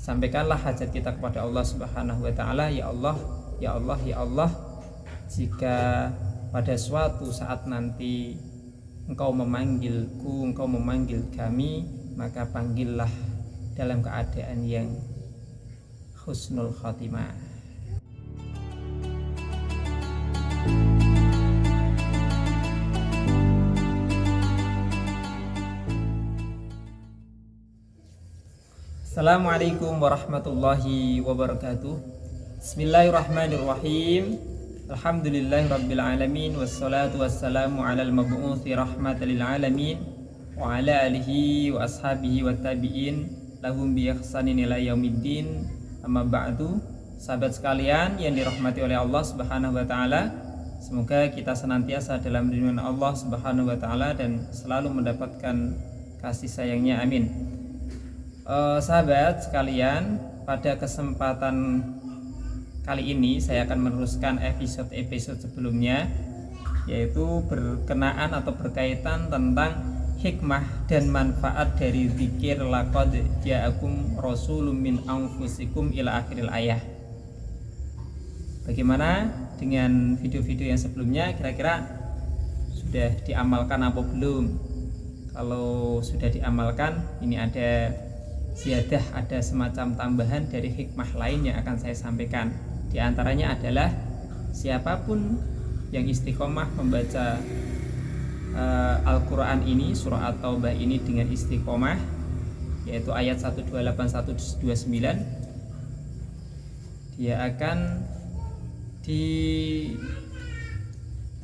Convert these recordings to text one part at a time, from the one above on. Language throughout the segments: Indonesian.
Sampaikanlah hajat kita kepada Allah Subhanahu wa taala. Ya Allah, ya Allah, ya Allah, jika pada suatu saat nanti Engkau memanggilku, Engkau memanggil kami, maka panggillah dalam keadaan yang husnul khotimah. Assalamualaikum warahmatullahi wabarakatuh. Bismillahirrahmanirrahim. Alhamdulillahirabbil alamin wassalatu wassalamu alal mab'uthi rahmatan lil alamin wa ala alihi wa ashabihi wat tabi'in lahum bi ihsanin ila yaumiddin. Amma ba'du. Sahabat sekalian yang dirahmati oleh Allah Subhanahu wa taala, semoga kita senantiasa dalam lindungan Allah Subhanahu wa taala dan selalu mendapatkan kasih sayangnya, amin. Sahabat sekalian, pada kesempatan kali ini saya akan meneruskan episode sebelumnya, yaitu berkenaan atau berkaitan tentang hikmah dan manfaat dari zikir laqad ja'akum rasulun min anfusikum ila akhiril ayah. Bagaimana dengan video-video yang sebelumnya, kira-kira sudah diamalkan apa belum? Kalau sudah diamalkan, ini ada ziyadah, ada semacam tambahan dari hikmah lain yang akan saya sampaikan. Di antaranya adalah siapapun yang istiqomah membaca Al-Quran ini, surah At-Taubah ini dengan istiqomah, yaitu ayat 128-129, dia akan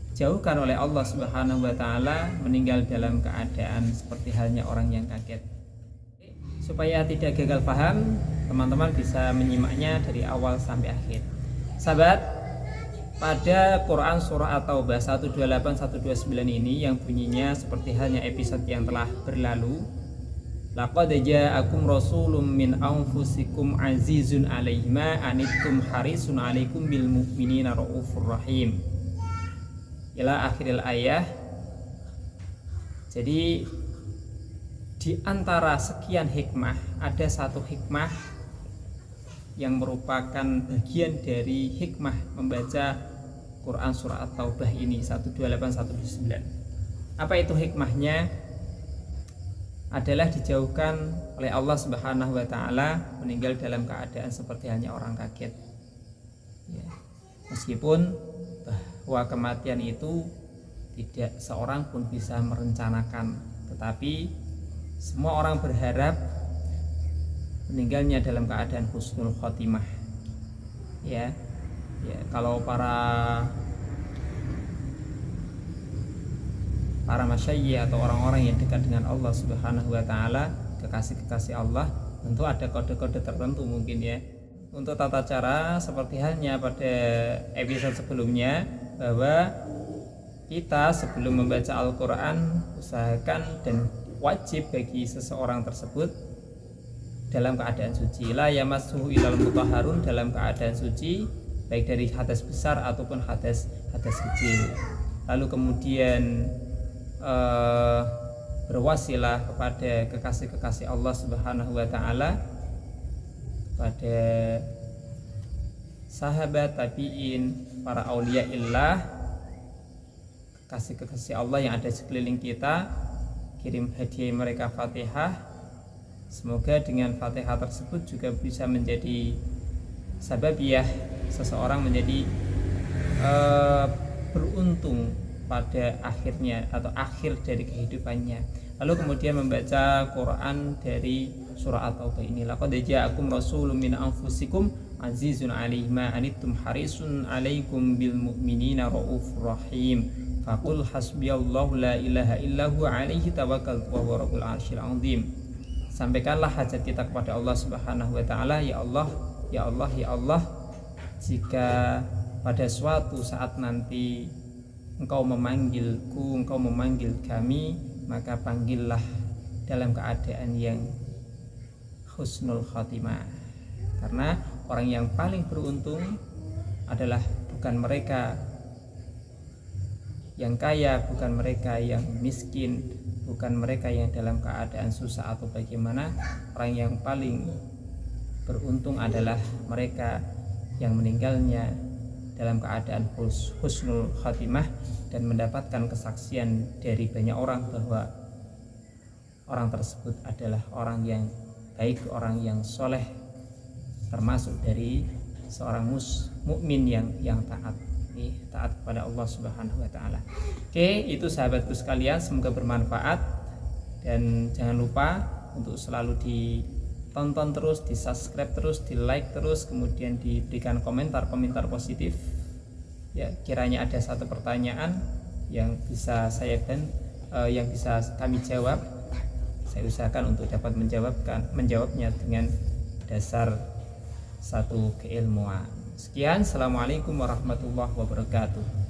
dijauhkan oleh Allah Subhanahu wa taala meninggal dalam keadaan seperti halnya orang yang kaget. Supaya tidak gagal paham, teman-teman bisa menyimaknya dari awal sampai akhir. Sahabat, pada Quran surah At-Taubah 128-129 ini yang bunyinya seperti halnya episode yang telah berlalu, laqad ja'akum rasulun min anfusikum azizun 'alaihi ma anittum harisun 'alaikum bil mu'minina raufur rahim, ila akhiril ayah. Jadi di antara sekian hikmah, ada satu hikmah yang merupakan bagian dari hikmah membaca Quran surah At-Taubah ini 128-129. Apa itu hikmahnya? Adalah dijauhkan oleh Allah Subhanahu wa taala meninggal dalam keadaan seperti halnya orang kaget. Ya. Meskipun bahwa kematian itu tidak seorang pun bisa merencanakan, tetapi semua orang berharap meninggalnya dalam keadaan husnul khotimah. Ya, kalau para masyayikh atau orang-orang yang dekat dengan Allah Subhanahu wa taala, kekasih-kekasih Allah, tentu ada kode-kode tertentu mungkin ya. Untuk tata cara seperti halnya pada episode sebelumnya, bahwa kita sebelum membaca Al-Qur'an usahakan dan wajib bagi seseorang tersebut dalam keadaan suci, la yamassuhu ilal mutahharun, dalam keadaan suci baik dari hadas besar ataupun hadas kecil. Lalu kemudian berwasilah kepada kekasih-kekasih Allah Subhanahu wa taala, pada sahabat tabi'in, para auliyaillah, kekasih-kekasih Allah yang ada sekeliling kita, kirim hadiah mereka Fatihah. Semoga dengan Fatihah tersebut juga bisa menjadi sababiyah seseorang menjadi beruntung pada akhirnya atau akhir dari kehidupannya. Lalu kemudian membaca Quran dari surah At-Taubah ini, laqad ja'akum rasulun min anfusikum azizun 'alaihi ma anittum harisun 'alaikum bil mu'minina raufur rahim. Faqul hasbiyallahu la ilaha illahu alaihi tawakkaltu wa huwa rabbul arsyil azim. Sampaikanlah hajat kita kepada Allah Subhanahu wa taala. Ya Allah, ya Allah, ya Allah, jika pada suatu saat nanti Engkau memanggilku, Engkau memanggil kami, maka panggillah dalam keadaan yang husnul khatimah. Karena orang yang paling beruntung adalah bukan mereka yang kaya, bukan mereka yang miskin, bukan mereka yang dalam keadaan susah atau bagaimana. Orang yang paling beruntung adalah mereka yang meninggalnya dalam keadaan husnul khatimah dan mendapatkan kesaksian dari banyak orang bahwa orang tersebut adalah orang yang baik, orang yang soleh, termasuk dari seorang mukmin yang taat kepada Allah Subhanahu wa taala. Oke, itu sahabatku sekalian, semoga bermanfaat dan jangan lupa untuk selalu ditonton terus, di-subscribe terus, di-like terus, kemudian diberikan komentar-komentar positif. Ya, kiranya ada satu pertanyaan yang bisa yang bisa kami jawab, saya usahakan untuk dapat menjawabnya dengan dasar satu keilmuan. Sekian, assalamualaikum warahmatullahi wabarakatuh.